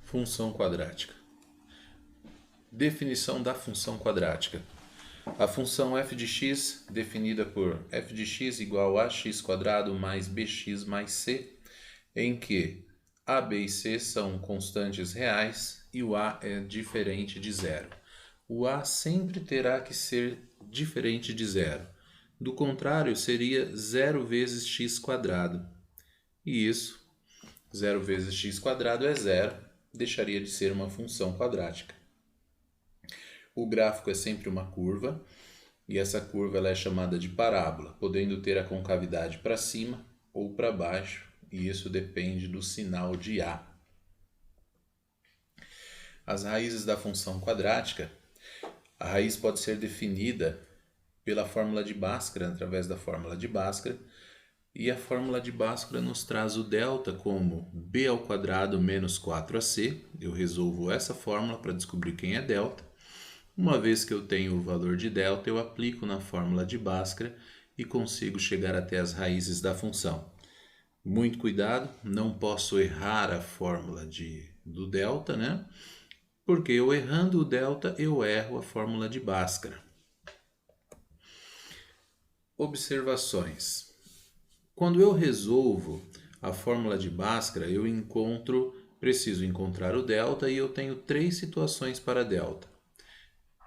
Função quadrática. Definição da função quadrática. A função f de x, definida por f de x igual a x² mais bx mais c, em que a, b e c são constantes reais e o a é diferente de zero. O a sempre terá que ser diferente de zero. Do contrário, seria 0 vezes x². E isso, 0 vezes x² é zero, deixaria de ser uma função quadrática. O gráfico é sempre uma curva, e essa curva ela é chamada de parábola, podendo ter a concavidade para cima ou para baixo, e isso depende do sinal de A. As raízes da função quadrática, a raiz pode ser definida pela fórmula de Bhaskara, através da fórmula de Bhaskara, e a fórmula de Bhaskara nos traz o delta como b² menos 4ac. Eu resolvo essa fórmula para descobrir quem é delta. Uma vez que eu tenho o valor de delta, eu aplico na fórmula de Bhaskara e consigo chegar até as raízes da função. Muito cuidado, não posso errar a fórmula do delta, né? Porque eu errando o delta, eu erro a fórmula de Bhaskara. Observações. Quando eu resolvo a fórmula de Bhaskara, preciso encontrar o delta e eu tenho três situações para delta.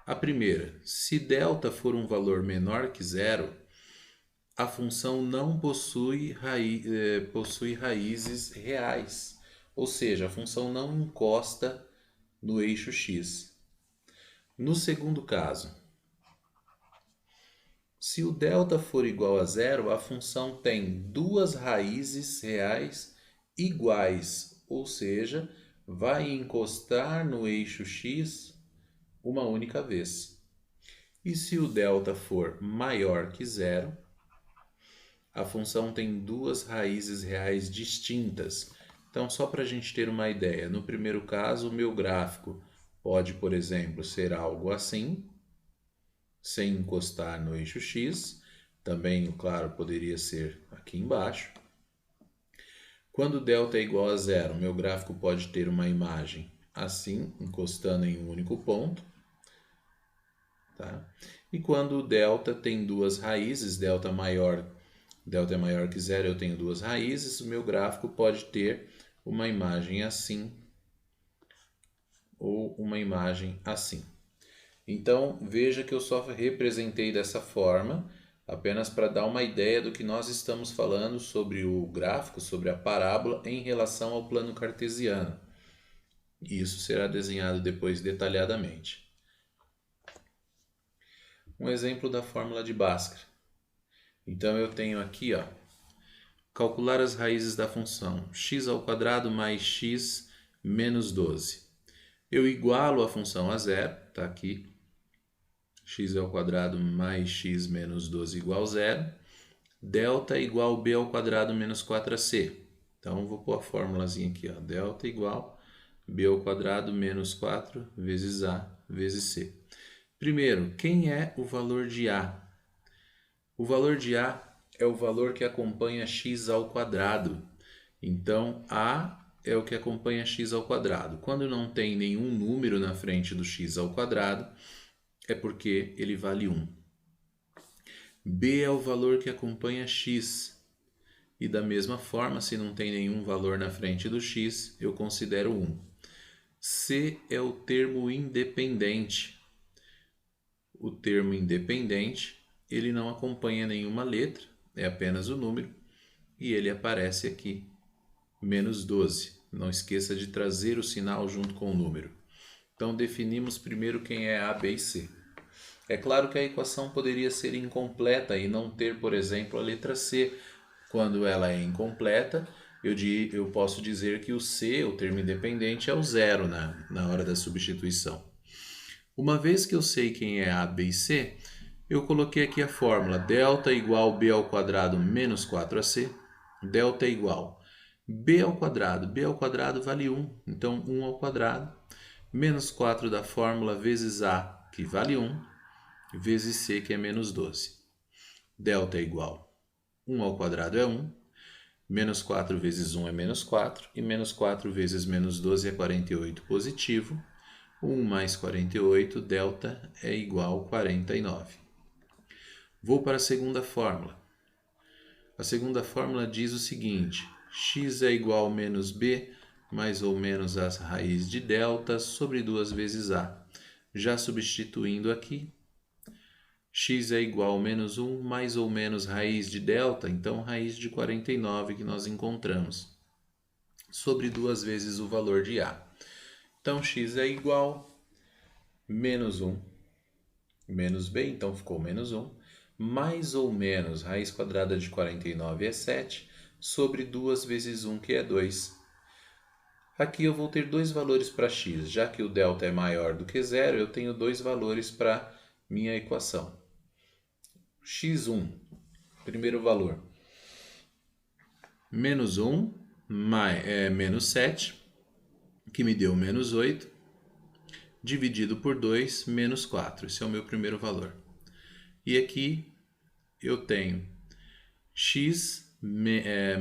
A primeira, se delta for um valor menor que zero, a função não possui raízes reais, ou seja, a função não encosta no eixo x. No segundo caso, se o delta for igual a zero, a função tem duas raízes reais iguais, ou seja, vai encostar no eixo x uma única vez. E se o delta for maior que zero, a função tem duas raízes reais distintas. Então, só para a gente ter uma ideia, no primeiro caso, o meu gráfico pode, por exemplo, ser algo assim, sem encostar no eixo x. Também, claro, poderia ser aqui embaixo. Quando delta é igual a zero, meu gráfico pode ter uma imagem assim, encostando em um único ponto. Tá? E quando o delta tem duas raízes, delta é maior que zero, eu tenho duas raízes, o meu gráfico pode ter uma imagem assim ou uma imagem assim. Então, veja que eu só representei dessa forma, apenas para dar uma ideia do que nós estamos falando sobre o gráfico, sobre a parábola em relação ao plano cartesiano. E isso será desenhado depois detalhadamente. Um exemplo da fórmula de Bhaskara. Então, eu tenho aqui, calcular as raízes da função x² mais x menos 12. Eu igualo a função a zero, está aqui, x² mais x menos 12 igual a zero. Delta igual b² menos 4ac. Então, vou pôr a formulazinha aqui, delta igual b² menos 4 vezes a vezes c. Primeiro, quem é o valor de a? O valor de a é o valor que acompanha x². Então, a é o que acompanha x². Quando não tem nenhum número na frente do x², é porque ele vale 1. B é o valor que acompanha x. E da mesma forma, se não tem nenhum valor na frente do x, eu considero 1. C é o termo independente. O termo independente, ele não acompanha nenhuma letra, é apenas o número, e ele aparece aqui, menos 12. Não esqueça de trazer o sinal junto com o número. Então, definimos primeiro quem é A, B e C. É claro que a equação poderia ser incompleta e não ter, por exemplo, a letra C. Quando ela é incompleta, eu posso dizer que o C, o termo independente, é o zero na hora da substituição. Uma vez que eu sei quem é A, B e C, eu coloquei aqui a fórmula delta igual b² menos 4ac. Delta é igual b². b² vale 1, então 1², menos 4 da fórmula vezes a, que vale 1, vezes c, que é menos 12. Delta é igual 1² é 1, Menos 4 vezes 1 é menos 4, e menos 4 vezes menos 12 é 48 positivo. 1 mais 48, delta é igual a 49. Vou para a segunda fórmula. A segunda fórmula diz o seguinte: x é igual a menos b, mais ou menos a raiz de delta, sobre 2 vezes a. Já substituindo aqui, x é igual a menos 1, mais ou menos raiz de delta, então raiz de 49 que nós encontramos, sobre 2 vezes o valor de a. Então, x é igual a menos 1, menos b, então ficou menos 1, mais ou menos raiz quadrada de 49 é 7, sobre 2 vezes 1, que é 2. Aqui eu vou ter dois valores para x. Já que o delta é maior do que zero, eu tenho dois valores para minha equação. x1, primeiro valor, menos 1, menos 7, que me deu menos 8, dividido por 2, menos 4. Esse é o meu primeiro valor. E aqui eu tenho x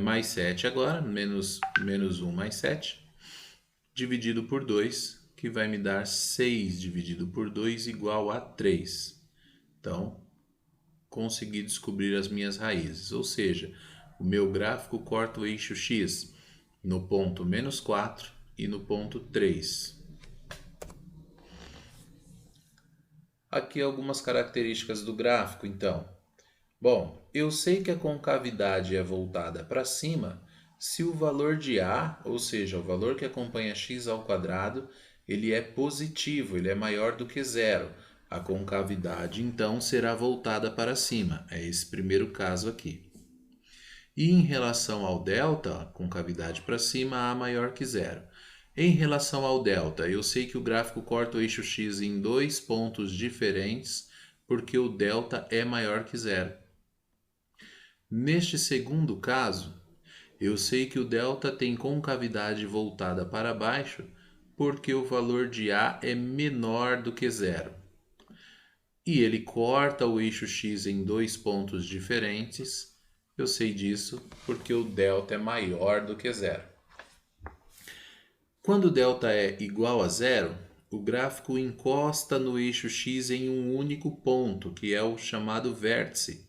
mais 7 agora, menos 1 mais 7, dividido por 2, que vai me dar 6 dividido por 2 igual a 3. Então, consegui descobrir as minhas raízes, ou seja, o meu gráfico corta o eixo x no ponto menos 4 e no ponto 3. Aqui algumas características do gráfico, então. Bom, eu sei que a concavidade é voltada para cima se o valor de a, ou seja, o valor que acompanha x ao quadrado, ele é positivo, ele é maior do que zero. A concavidade, então, será voltada para cima. É esse primeiro caso aqui. E em relação ao delta, concavidade para cima, a maior que zero. Em relação ao delta, eu sei que o gráfico corta o eixo x em dois pontos diferentes, porque o delta é maior que zero. Neste segundo caso, eu sei que o delta tem concavidade voltada para baixo, porque o valor de a é menor do que zero. E ele corta o eixo x em dois pontos diferentes. Eu sei disso porque o delta é maior do que zero. Quando o delta é igual a zero, o gráfico encosta no eixo x em um único ponto, que é o chamado vértice.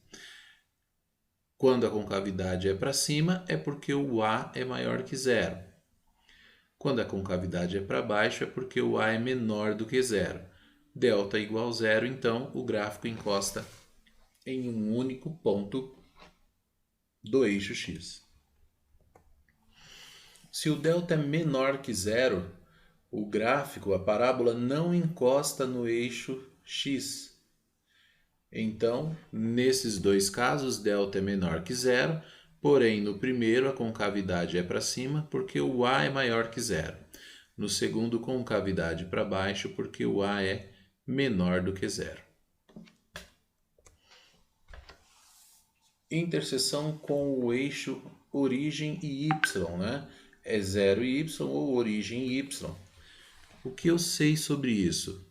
Quando a concavidade é para cima, é porque o a é maior que zero. Quando a concavidade é para baixo, é porque o a é menor do que zero. Delta igual a zero, então o gráfico encosta em um único ponto do eixo x. Se o delta é menor que zero, o gráfico, a parábola, não encosta no eixo x. Então, nesses dois casos, delta é menor que zero, porém, no primeiro a concavidade é para cima porque o a é maior que zero. No segundo, concavidade para baixo porque o a é menor do que zero. Interseção com o eixo origem e y, né? É 0 e y ou origem e y. O que eu sei sobre isso?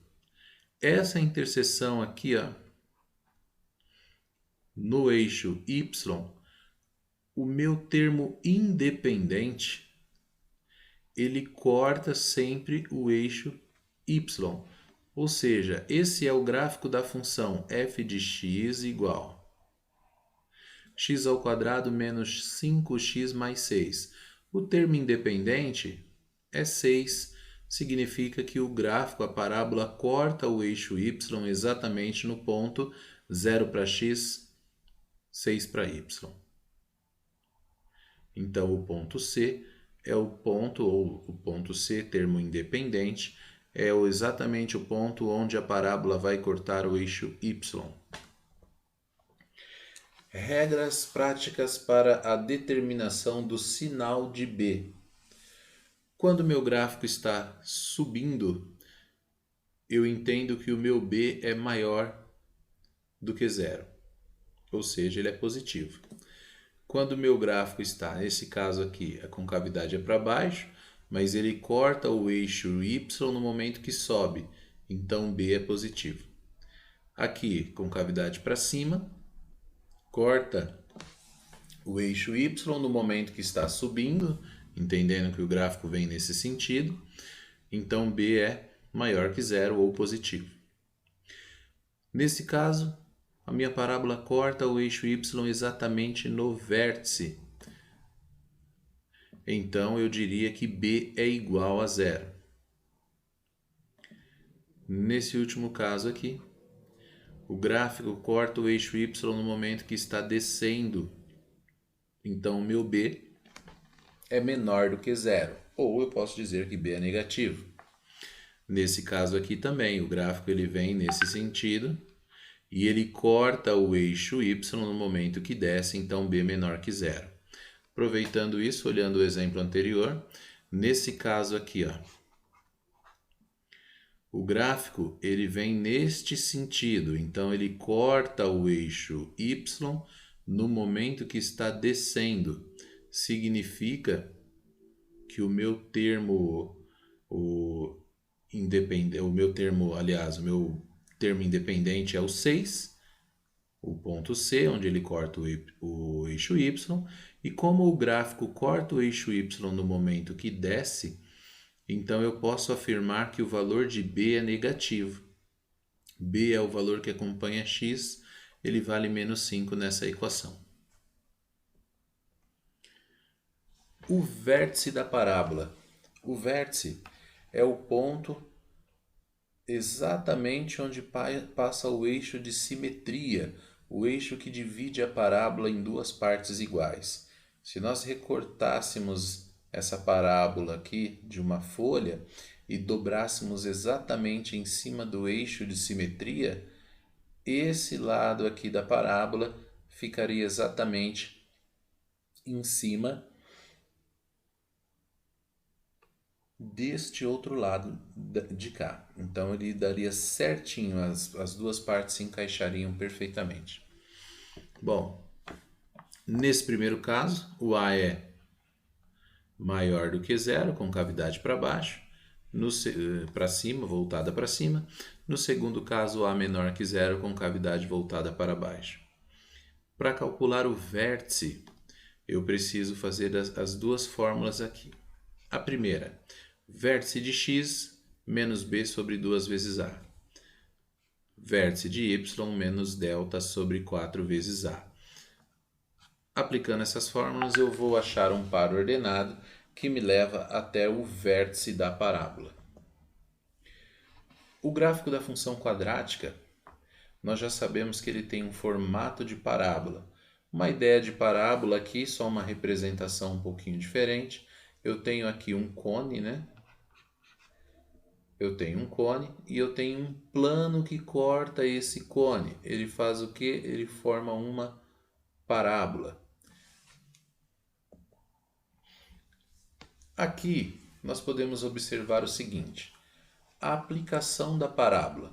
Essa interseção aqui, ó, no eixo y, o meu termo independente, ele corta sempre o eixo y. Ou seja, esse é o gráfico da função f de x igual x ao quadrado menos 5x mais 6. O termo independente é 6, significa que o gráfico, a parábola, corta o eixo y exatamente no ponto 0 para x, 6 para y. Então, o ponto C é o ponto, ou o ponto C, termo independente, é exatamente o ponto onde a parábola vai cortar o eixo y. Regras práticas para a determinação do sinal de B. Quando meu gráfico está subindo, eu entendo que o meu B é maior do que zero, ou seja, ele é positivo. Quando o meu gráfico está, nesse caso aqui, a concavidade é para baixo, mas ele corta o eixo y no momento que sobe, então B é positivo. Aqui, concavidade para cima, corta o eixo Y no momento que está subindo, entendendo que o gráfico vem nesse sentido, então B é maior que zero ou positivo. Nesse caso, a minha parábola corta o eixo Y exatamente no vértice. Então eu diria que B é igual a zero. Nesse último caso aqui, o gráfico corta o eixo Y no momento que está descendo. Então o meu B é menor do que zero. Ou eu posso dizer que B é negativo. Nesse caso aqui também, o gráfico ele vem nesse sentido e ele corta o eixo Y no momento que desce, então B menor que zero. Aproveitando isso, olhando o exemplo anterior, nesse caso aqui, ó, o gráfico ele vem neste sentido, então ele corta o eixo Y no momento que está descendo. Significa que o meu termo, o meu termo independente é o 6, o ponto C, onde ele corta o eixo Y, e como o gráfico corta o eixo Y no momento que desce, então eu posso afirmar que o valor de B é negativo. B é o valor que acompanha x, ele vale menos 5 nessa equação. O vértice da parábola. O vértice é o ponto exatamente onde passa o eixo de simetria, o eixo que divide a parábola em duas partes iguais. Se nós recortássemos essa parábola aqui de uma folha e dobrássemos exatamente em cima do eixo de simetria, esse lado aqui da parábola ficaria exatamente em cima deste outro lado de cá. Então ele daria certinho, as duas partes se encaixariam perfeitamente. Bom, nesse primeiro caso, o A é maior do que zero, com cavidade para baixo, para cima, voltada para cima. No segundo caso, o A menor que zero, com cavidade voltada para baixo. Para calcular o vértice, eu preciso fazer as duas fórmulas aqui. A primeira, vértice de x menos b sobre 2 vezes a. Vértice de y menos delta sobre 4 vezes a. Aplicando essas fórmulas, eu vou achar um par ordenado que me leva até o vértice da parábola. O gráfico da função quadrática, nós já sabemos que ele tem um formato de parábola. Uma ideia de parábola aqui, só uma representação um pouquinho diferente. Eu tenho aqui um cone, né? Eu tenho um cone e eu tenho um plano que corta esse cone. Ele faz o quê? Ele forma uma parábola. Aqui nós podemos observar o seguinte, a aplicação da parábola.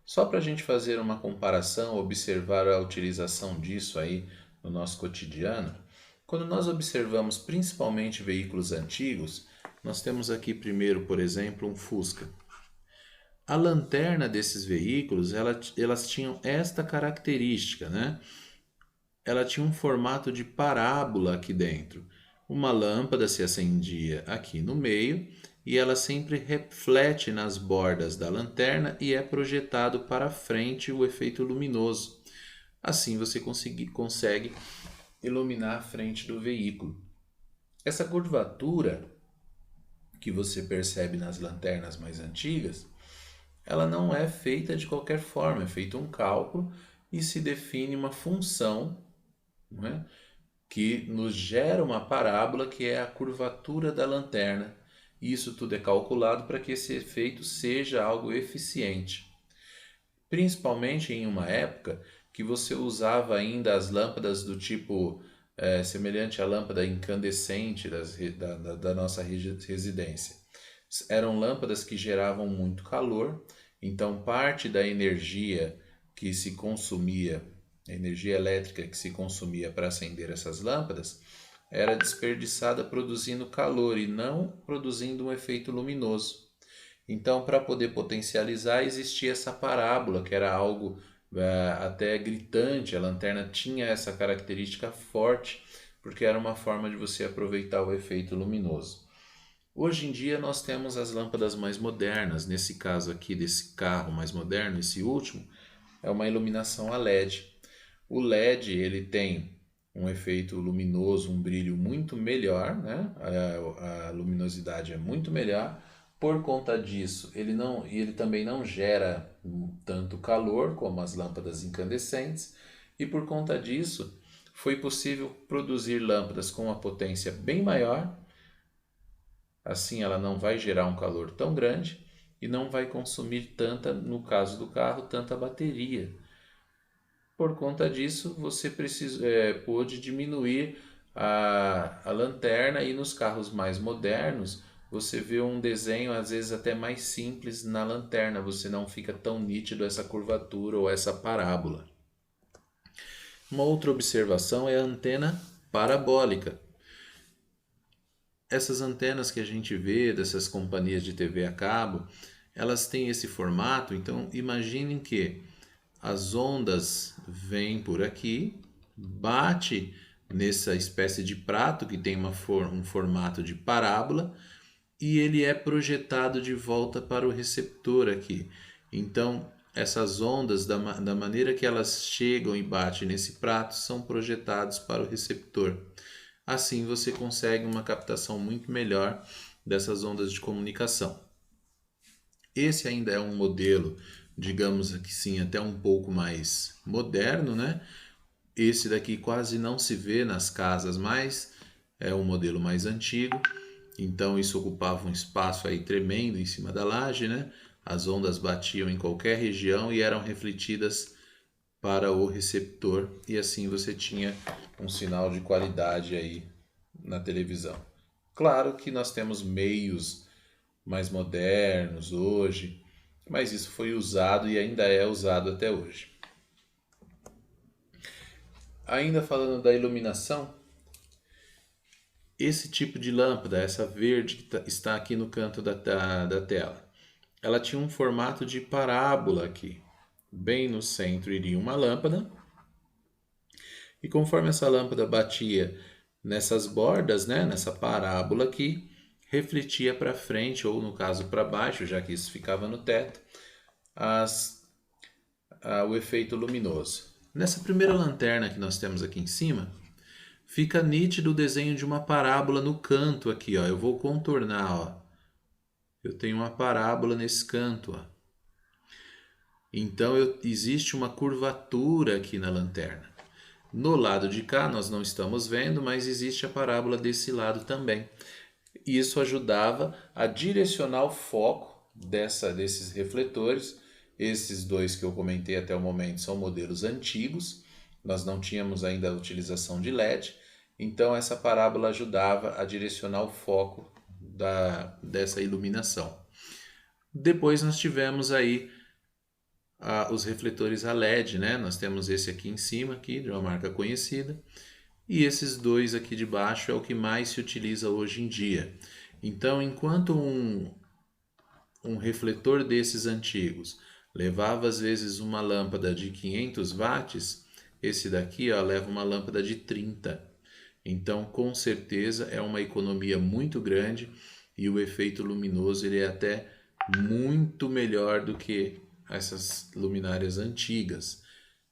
Só para a gente fazer uma comparação, observar a utilização disso aí no nosso cotidiano, quando nós observamos principalmente veículos antigos, nós temos aqui primeiro, por exemplo, um Fusca. A lanterna desses veículos, elas tinham esta característica, né? Ela tinha um formato de parábola aqui dentro. Uma lâmpada se acendia aqui no meio e ela sempre reflete nas bordas da lanterna e é projetado para frente o efeito luminoso. Assim você consegue iluminar a frente do veículo. Essa curvatura que você percebe nas lanternas mais antigas, ela não é feita de qualquer forma, é feito um cálculo e se define uma função, né, que nos gera uma parábola que é a curvatura da lanterna. Isso tudo é calculado para que esse efeito seja algo eficiente. Principalmente em uma época que você usava ainda as lâmpadas do tipo semelhante à lâmpada incandescente da nossa residência. Eram lâmpadas que geravam muito calor, então parte da energia que se consumia, a energia elétrica que se consumia para acender essas lâmpadas, era desperdiçada produzindo calor e não produzindo um efeito luminoso. Então, para poder potencializar, existia essa parábola, que era algo até gritante. A lanterna tinha essa característica forte, porque era uma forma de você aproveitar o efeito luminoso. Hoje em dia nós temos as lâmpadas mais modernas. Nesse caso aqui desse carro mais moderno, esse último, é uma iluminação a LED. O LED ele tem um efeito luminoso, um brilho muito melhor, né? A luminosidade é muito melhor. Por conta disso, ele também não gera tanto calor como as lâmpadas incandescentes, e por conta disso foi possível produzir lâmpadas com uma potência bem maior. Assim ela não vai gerar um calor tão grande e não vai consumir tanta, no caso do carro, tanta bateria. Por conta disso, você pôde diminuir a lanterna, e nos carros mais modernos você vê um desenho às vezes até mais simples na lanterna, você não fica tão nítido essa curvatura ou essa parábola. Uma outra observação é a antena parabólica. Essas antenas que a gente vê dessas companhias de TV a cabo, elas têm esse formato, então imaginem que as ondas vêm por aqui, bate nessa espécie de prato que tem um formato de parábola, e ele é projetado de volta para o receptor aqui. Então, essas ondas, da maneira que elas chegam e batem nesse prato, são projetados para o receptor. Assim, você consegue uma captação muito melhor dessas ondas de comunicação. Esse ainda é um modelo, digamos que sim, até um pouco mais moderno, né? Esse daqui quase não se vê nas casas mais, é um modelo mais antigo. Então isso ocupava um espaço aí tremendo em cima da laje, né? As ondas batiam em qualquer região e eram refletidas para o receptor, e assim você tinha um sinal de qualidade aí na televisão. Claro que nós temos meios mais modernos hoje, mas isso foi usado e ainda é usado até hoje. Ainda falando da iluminação, esse tipo de lâmpada, essa verde que está aqui no canto da tela, ela tinha um formato de parábola aqui. Bem no centro iria uma lâmpada, e conforme essa lâmpada batia nessas bordas, né, nessa parábola aqui, refletia para frente, ou no caso para baixo, já que isso ficava no teto, o efeito luminoso. Nessa primeira lanterna que nós temos aqui em cima, fica nítido o desenho de uma parábola no canto aqui, ó. Eu vou contornar, ó. Eu tenho uma parábola nesse canto, ó. Então existe uma curvatura aqui na lanterna. No lado de cá nós não estamos vendo, mas existe a parábola desse lado também. Isso ajudava a direcionar o foco desses refletores. Esses dois que eu comentei até o momento são modelos antigos, nós não tínhamos ainda a utilização de LED, então essa parábola ajudava a direcionar o foco dessa iluminação. Depois nós tivemos aí os refletores a LED, né? Nós temos esse aqui em cima, aqui, de uma marca conhecida, e esses dois aqui de baixo é o que mais se utiliza hoje em dia. Então, enquanto um refletor desses antigos levava às vezes uma lâmpada de 500 watts, esse daqui ó, leva uma lâmpada de 30. Então, com certeza é uma economia muito grande, e o efeito luminoso ele é até muito melhor do que essas luminárias antigas,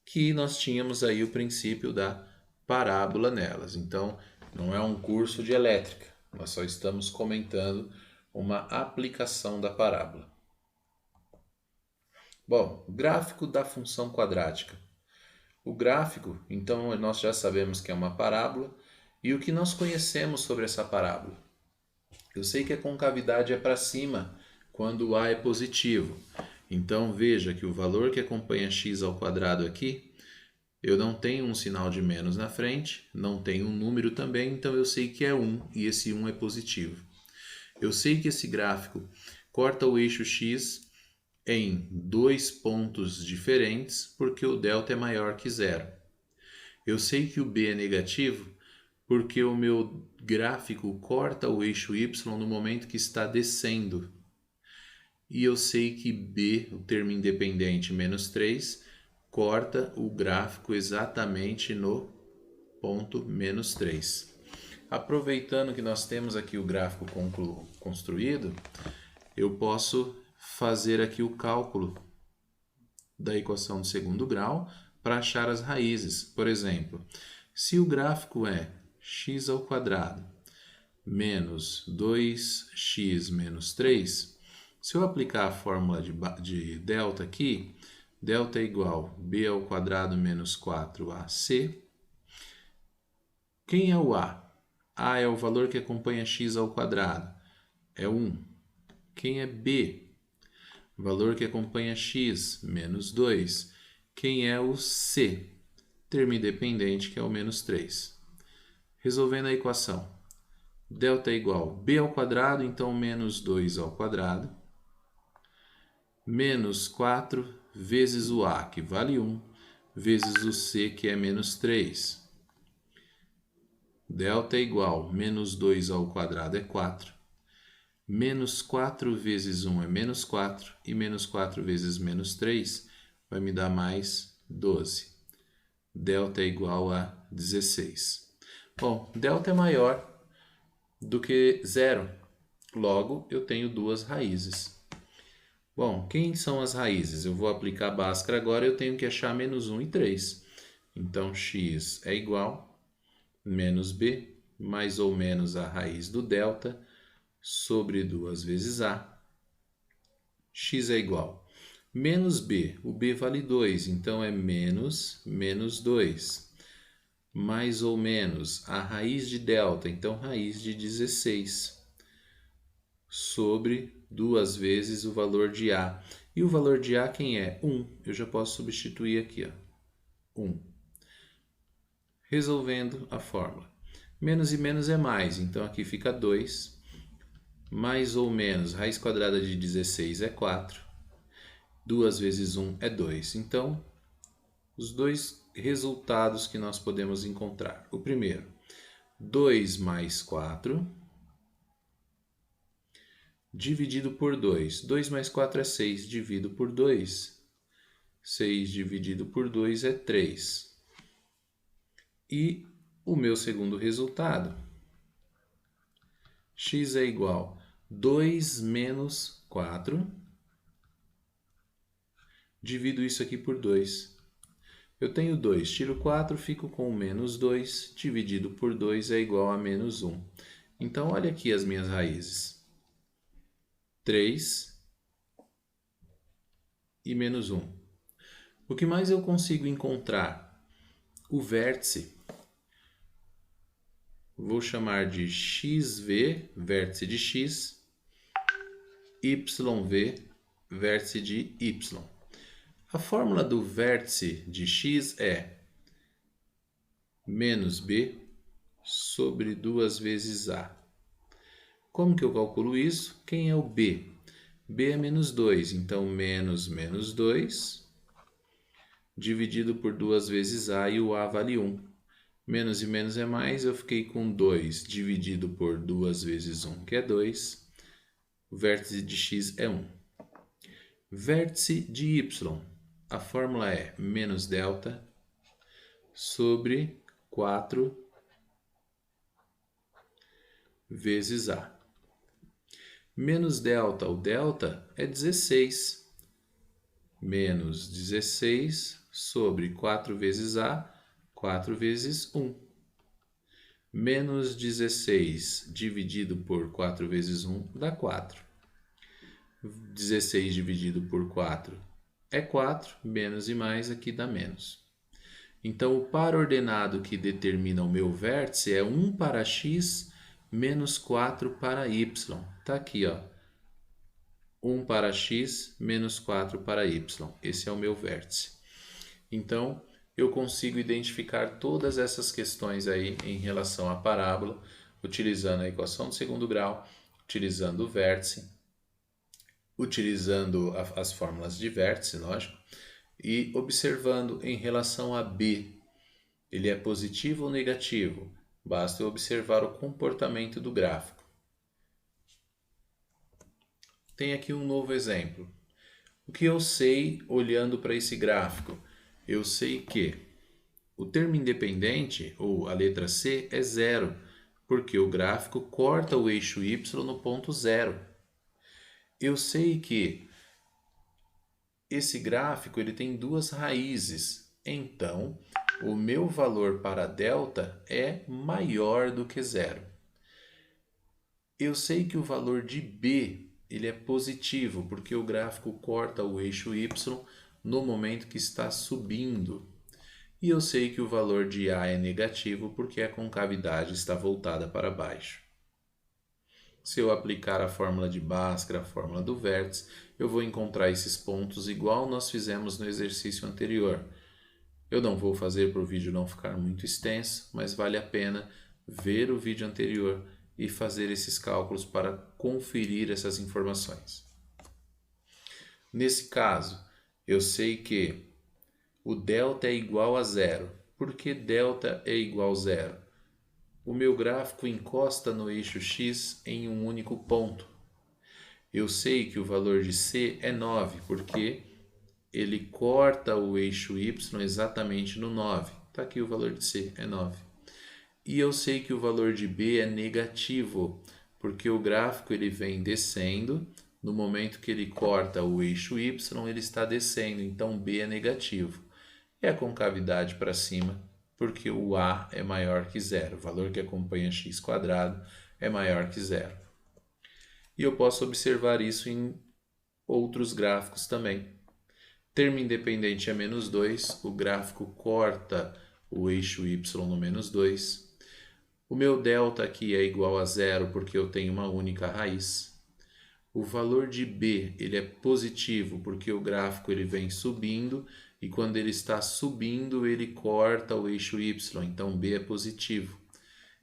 que nós tínhamos aí o princípio da parábola nelas. Então, não é um curso de elétrica, nós só estamos comentando uma aplicação da parábola. Bom, gráfico da função quadrática. O gráfico, então, nós já sabemos que é uma parábola, e o que nós conhecemos sobre essa parábola? Eu sei que a concavidade é para cima quando o A é positivo. Então veja que o valor que acompanha x ao quadrado aqui, eu não tenho um sinal de menos na frente, não tenho um número também, então eu sei que é 1 e esse 1 é positivo. Eu sei que esse gráfico corta o eixo x em dois pontos diferentes porque o delta é maior que zero. Eu sei que o b é negativo porque o meu gráfico corta o eixo y no momento que está descendo. E eu sei que b, o termo independente, menos 3, corta o gráfico exatamente no ponto menos 3. Aproveitando que nós temos aqui o gráfico construído, eu posso fazer aqui o cálculo da equação de segundo grau para achar as raízes. Por exemplo, se o gráfico é x ao quadrado menos 2x menos 3, se eu aplicar a fórmula de delta aqui, delta é igual a b ao quadrado menos 4ac. Quem é o a? A é o valor que acompanha x ao quadrado, é 1. Quem é b? Valor que acompanha x, menos 2. Quem é o c? Termo independente, que é o menos 3. Resolvendo a equação, delta é igual a b ao quadrado, então menos 2 ao quadrado, menos 4 vezes o a, que vale 1, vezes o c, que é menos 3. Delta é igual a menos 2 ao quadrado é 4. Menos 4 vezes 1 é menos 4. E menos 4 vezes menos 3 vai me dar mais 12. Delta é igual a 16. Bom, delta é maior do que 0. Logo, eu tenho duas raízes. Bom, quem são as raízes? Eu vou aplicar a Bhaskara agora, eu tenho que achar menos 1 e 3. Então, x é igual a menos b, mais ou menos a raiz do delta, sobre 2 vezes a. X é igual a menos b, o b vale 2, então é menos 2. Mais ou menos a raiz de delta, então raiz de 16, sobre 2 vezes o valor de a. E o valor de a quem é? 1. Eu já posso substituir aqui, ó, 1. Resolvendo a fórmula. Menos e menos é mais, então aqui fica 2. Mais ou menos, raiz quadrada de 16 é 4. 2 vezes 1 é 2. Então, os dois resultados que nós podemos encontrar. O primeiro, 2 mais 4, dividido por 2. 2 mais 4 é 6, divido por 2. 6 dividido por 2 é 3. E o meu segundo resultado, x é igual a 2 menos 4, divido isso aqui por 2. Eu tenho 2, tiro 4, fico com menos 2, dividido por 2 é igual a menos 1. Então, olha aqui as minhas raízes. 3 e menos 1. O que mais eu consigo encontrar? O vértice. Vou chamar de xv, vértice de x, yv, vértice de y. A fórmula do vértice de x é menos b sobre 2 vezes a. Como que eu calculo isso? Quem é o b? b é menos 2, então menos 2 dividido por 2 vezes a, e o a vale 1. Menos e menos é mais, eu fiquei com 2 dividido por 2 vezes 1, que é 2. O vértice de x é 1. Vértice de y. A fórmula é menos delta sobre 4 vezes a. Menos delta, o delta é 16. Menos 16 sobre 4 vezes a, 4 vezes 1. Menos 16 dividido por 4 vezes 1 dá 4. 16 dividido por 4 é 4, menos e mais aqui dá menos. Então, o par ordenado que determina o meu vértice é 1 para x menos 4 para y. Está aqui, ó. 1 para x menos 4 para y. Esse é o meu vértice. Então, eu consigo identificar todas essas questões aí em relação à parábola, utilizando a equação de segundo grau, utilizando o vértice, utilizando as fórmulas de vértice, lógico, e observando em relação a b, ele é positivo ou negativo? Basta eu observar o comportamento do gráfico. Tem aqui um novo exemplo. O que eu sei olhando para esse gráfico? eu sei que o termo independente, ou a letra C, é zero, porque o gráfico corta o eixo y no ponto zero. Eu sei que esse gráfico ele tem duas raízes, então o meu valor para delta é maior do que zero. Eu sei que o valor de B ele é positivo, porque o gráfico corta o eixo y no momento que está subindo. E eu sei que o valor de A é negativo, porque a concavidade está voltada para baixo. Se eu aplicar a fórmula de Bhaskara, a fórmula do vértice, eu vou encontrar esses pontos igual nós fizemos no exercício anterior. Eu não vou fazer para o vídeo não ficar muito extenso, mas vale a pena ver o vídeo anterior e fazer esses cálculos para conferir essas informações. Nesse caso, eu sei que o delta é igual a zero. Por que delta é igual a zero? O meu gráfico encosta no eixo x em um único ponto. Eu sei que o valor de C é 9, porque ele corta o eixo y exatamente no 9. Está aqui o valor de C, é 9. E eu sei que o valor de B é negativo, porque o gráfico ele vem descendo, no momento que ele corta o eixo y, ele está descendo, então B é negativo. E a concavidade para cima, porque o A é maior que zero, o valor que acompanha x² é maior que zero. E eu posso observar isso em outros gráficos também. Termo independente é menos 2, o gráfico corta o eixo y no menos 2. O meu delta aqui é igual a zero porque eu tenho uma única raiz. O valor de B ele é positivo porque o gráfico ele vem subindo e quando ele está subindo ele corta o eixo y, então B é positivo.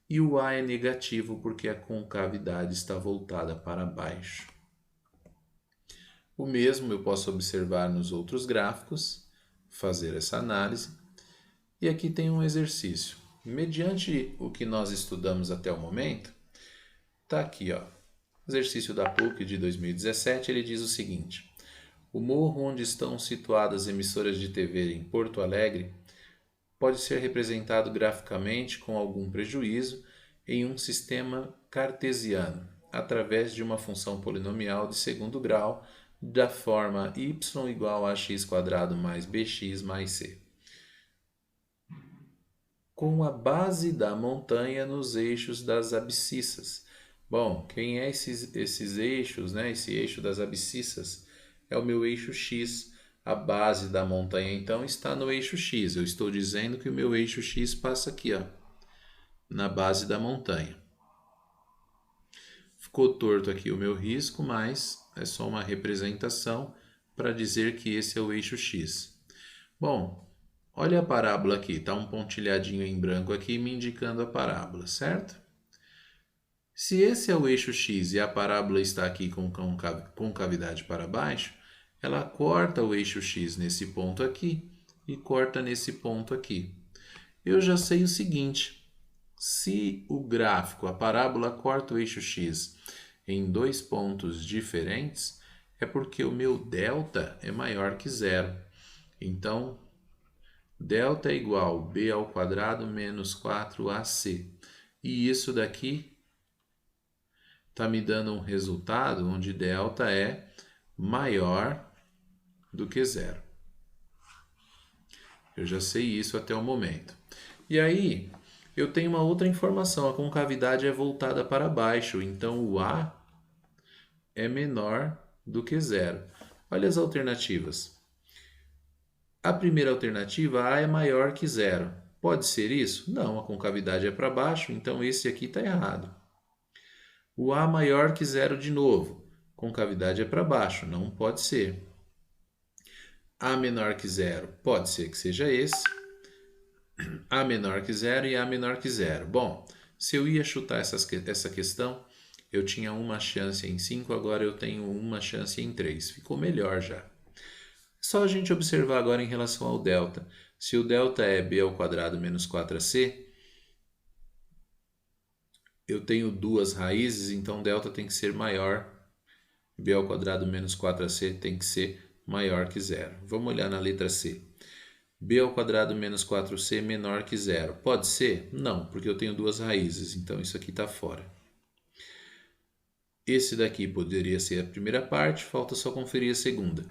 E o A é negativo porque a concavidade está voltada para baixo. O mesmo eu posso observar nos outros gráficos, fazer essa análise. E aqui tem um exercício. Mediante o que nós estudamos até o momento, está aqui, ó. Exercício da PUC de 2017, ele diz o seguinte: o morro onde estão situadas emissoras de TV em Porto Alegre pode ser representado graficamente com algum prejuízo em um sistema cartesiano, através de uma função polinomial de segundo grau da forma y igual a x² mais bx mais c, com a base da montanha nos eixos das abscissas. Bom, quem é esses eixos, né? Esse eixo das abscissas é o meu eixo x. A base da montanha, então, está no eixo x. Eu estou dizendo que o meu eixo x passa aqui, ó, na base da montanha. Ficou torto aqui o meu risco, mas é só uma representação para dizer que esse é o eixo x. Bom, olha a parábola aqui, está um pontilhadinho em branco aqui me indicando a parábola, certo? Se esse é o eixo x e a parábola está aqui com concavidade para baixo, ela corta o eixo x nesse ponto aqui e corta nesse ponto aqui. Eu já sei o seguinte: se o gráfico, a parábola corta o eixo x em dois pontos diferentes, é porque o meu delta é maior que zero. Então, delta é igual a b² menos 4ac. E isso daqui está me dando um resultado onde delta é maior do que zero. Eu já sei isso até o momento. E aí, eu tenho uma outra informação. A concavidade é voltada para baixo, então o A é menor do que zero. Olha as alternativas. A primeira alternativa, A é maior que zero. Pode ser isso? Não, a concavidade é para baixo, então esse aqui está errado. O A maior que zero de novo. Concavidade é para baixo, não pode ser. A menor que zero, pode ser que seja esse. A menor que zero e A menor que zero. Bom, se eu ia chutar essa questão, eu tinha uma chance em 5, agora eu tenho uma chance em 3. Ficou melhor já. Só a gente observar agora em relação ao delta. Se o delta é b² menos 4ac, eu tenho duas raízes, então delta tem que ser maior. b² menos 4ac tem que ser maior que zero. Vamos olhar na letra C. b ao quadrado menos 4c menor que zero. Pode ser? Não, porque eu tenho duas raízes, então isso aqui está fora. Esse daqui poderia ser a primeira parte, falta só conferir a segunda.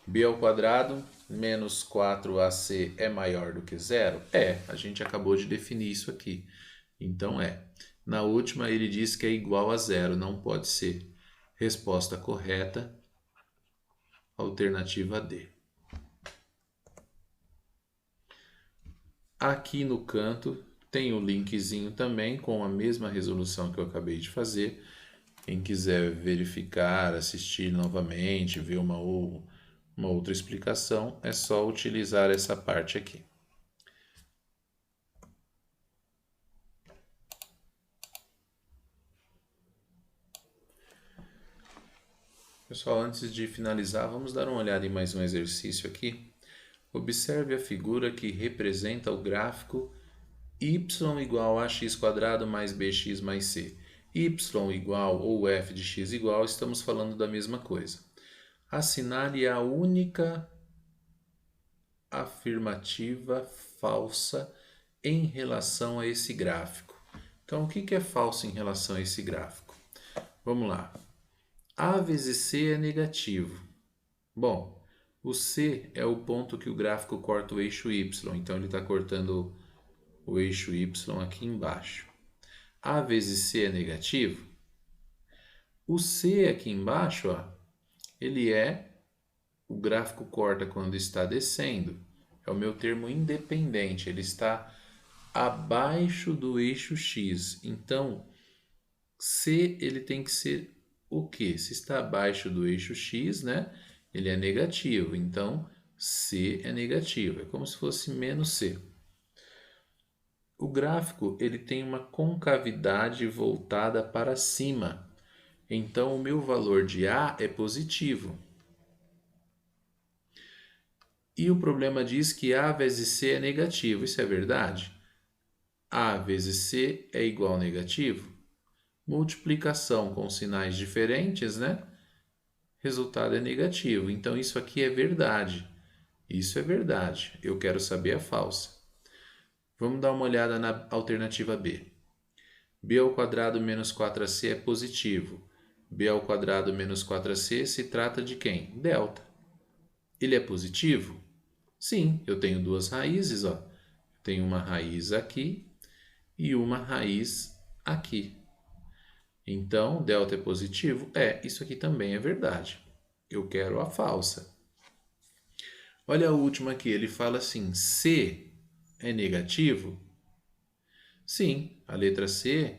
b ao quadrado menos 4ac é maior do que zero? A gente acabou de definir isso aqui. Então é. Na última ele diz que é igual a zero, não pode ser. Resposta correta, alternativa D. Aqui no canto tem o linkzinho também com a mesma resolução que eu acabei de fazer. Quem quiser verificar, assistir novamente, ver uma outra explicação, é só utilizar essa parte aqui. Pessoal, antes de finalizar, vamos dar uma olhada em mais um exercício aqui. Observe a figura que representa o gráfico y igual a x² mais bx mais c. Y igual ou f de x igual, estamos falando da mesma coisa. Assinale a única afirmativa falsa em relação a esse gráfico. Então, o que é falso em relação a esse gráfico? Vamos lá. A vezes c é negativo. Bom, o C é o ponto que o gráfico corta o eixo Y, então ele está cortando o eixo Y aqui embaixo. A vezes C é negativo. O C aqui embaixo, ó, o gráfico corta quando está descendo. É o meu termo independente, ele está abaixo do eixo X. Então, C ele tem que ser o quê? Se está abaixo do eixo X, né? Ele é negativo, então C é negativo, é como se fosse menos C. O gráfico ele tem uma concavidade voltada para cima, então o meu valor de A é positivo. E o problema diz que A vezes C é negativo, isso é verdade? A vezes C é igual a negativo? Multiplicação com sinais diferentes, né? Resultado é negativo. Então, isso aqui é verdade. Isso é verdade. Eu quero saber a falsa. Vamos dar uma olhada na alternativa B. b ao quadrado menos 4ac é positivo. b ao quadrado menos 4ac se trata de quem? Delta. Ele é positivo? Sim, eu tenho duas raízes. Ó. Tenho uma raiz aqui e uma raiz aqui. Então, delta é positivo? Isso aqui também é verdade. Eu quero a falsa. Olha a última aqui, ele fala assim, C é negativo? Sim, a letra C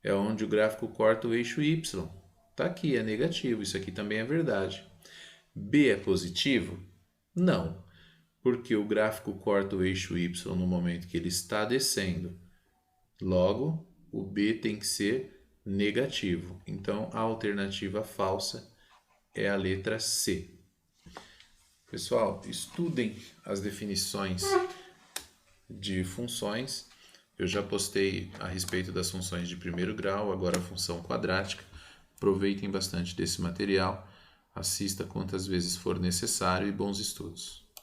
é onde o gráfico corta o eixo Y. Está aqui, é negativo, isso aqui também é verdade. B é positivo? Não, porque o gráfico corta o eixo Y no momento que ele está descendo. Logo, o B tem que ser negativo. Então, a alternativa falsa é a letra C. Pessoal, estudem as definições de funções. Eu já postei a respeito das funções de primeiro grau, agora a função quadrática. Aproveitem bastante desse material, assista quantas vezes for necessário e bons estudos.